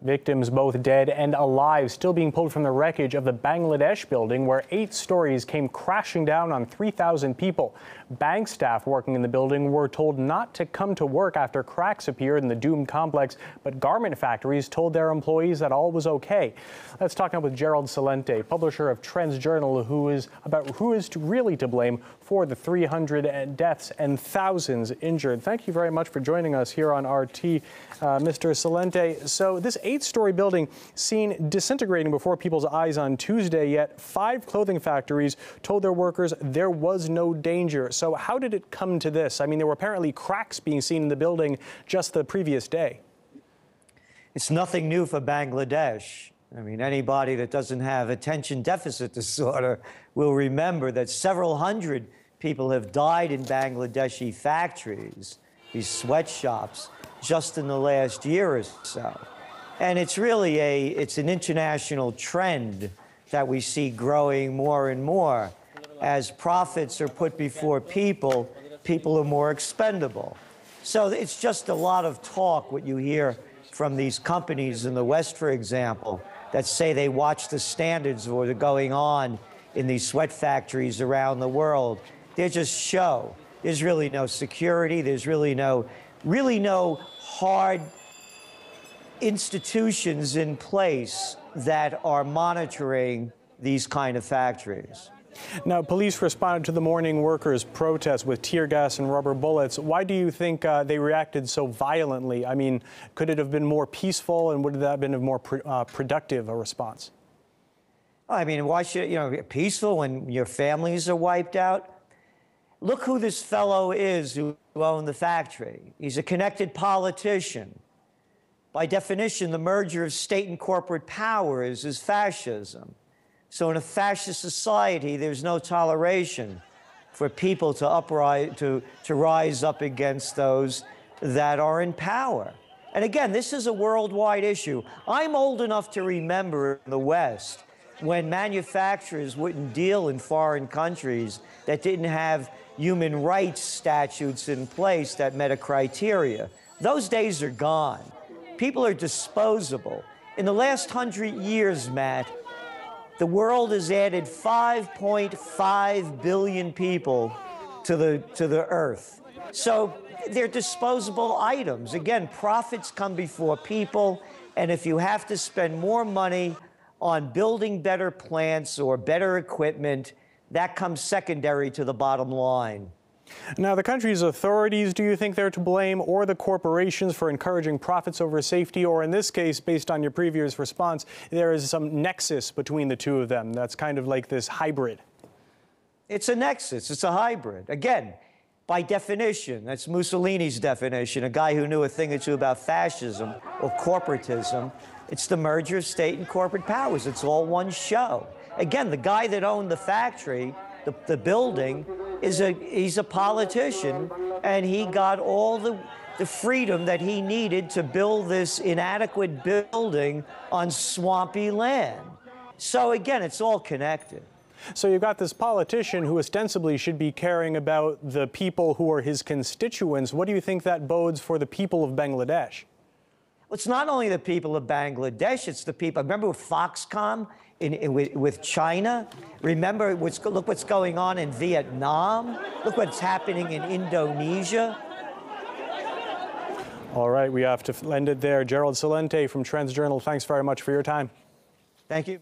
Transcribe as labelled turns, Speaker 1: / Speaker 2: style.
Speaker 1: Victims both dead and alive still being pulled from the wreckage of the Bangladesh building where 8 stories came crashing down on 3,000 people. Bank staff working in the building were told not to come to work after cracks appeared in the doomed complex, but garment factories told their employees that all was okay. Let's talk now with Gerald Celente, publisher of Trendjournal, who is really to blame for the 300 deaths and thousands injured. Thank you very much for joining us here on RT, Mr. Celente. So this 8-story building seen disintegrating before people's eyes on Tuesday, yet 5 clothing factories told their workers there was no danger. So how did it come to this? I mean, there were apparently cracks being seen in the building just the previous day.
Speaker 2: It's nothing new for Bangladesh. I mean, anybody that doesn't have attention deficit disorder will remember that several hundred people have died in Bangladeshi factories, these sweatshops, just in the last year or so. And it's really it's an international trend that we see growing more and more. As profits are put before people, people are more expendable. So it's just a lot of talk, what you hear from these companies in the West, for example, that say they watch the standards of what are going on in these sweat factories around the world. They're just show. There's really no security. There's really no hard institutions in place that are monitoring these kind of factories.
Speaker 1: Now, police responded to the morning workers' protest with tear gas and rubber bullets. Why do you think they reacted so violently? I mean, could it have been more peaceful, and would that have been a more productive a response?
Speaker 2: I mean, why should peaceful when your families are wiped out? Look who this fellow is who owned the factory. He's a connected politician. By definition, the merger of state and corporate powers is fascism. So in a fascist society, there's no toleration for people to rise up against those that are in power. And again, this is a worldwide issue. I'm old enough to remember in the West when manufacturers wouldn't deal in foreign countries that didn't have human rights statutes in place that met a criteria. Those days are gone. People are disposable. In the last 100 years, Matt, the world has added 5.5 billion people to the earth. So they're disposable items. Again, profits come before people, and if you have to spend more money on building better plants or better equipment, that comes secondary to the bottom line.
Speaker 1: Now, the country's authorities, do you think they're to blame, or the corporations for encouraging profits over safety? Or in this case, based on your previous response, there is some nexus between the two of them that's kind of like this hybrid?
Speaker 2: It's a nexus. It's a hybrid. Again, by definition, that's Mussolini's definition, a guy who knew a thing or two about fascism or corporatism. It's the merger of state and corporate powers. It's all one show. Again, the guy that owned the factory, the building, he's a politician, and he got all the freedom that he needed to build this inadequate building on swampy land. So again, it's all connected.
Speaker 1: So you've got this politician who ostensibly should be caring about the people who are his constituents. What do you think that bodes for the people of Bangladesh?
Speaker 2: Well, it's not only the people of Bangladesh, it's the people. Remember with Foxconn with China? Remember, look what's going on in Vietnam? Look what's happening in Indonesia?
Speaker 1: All right, we have to end it there. Gerald Celente from Trendjournal, thanks very much for your time.
Speaker 2: Thank you.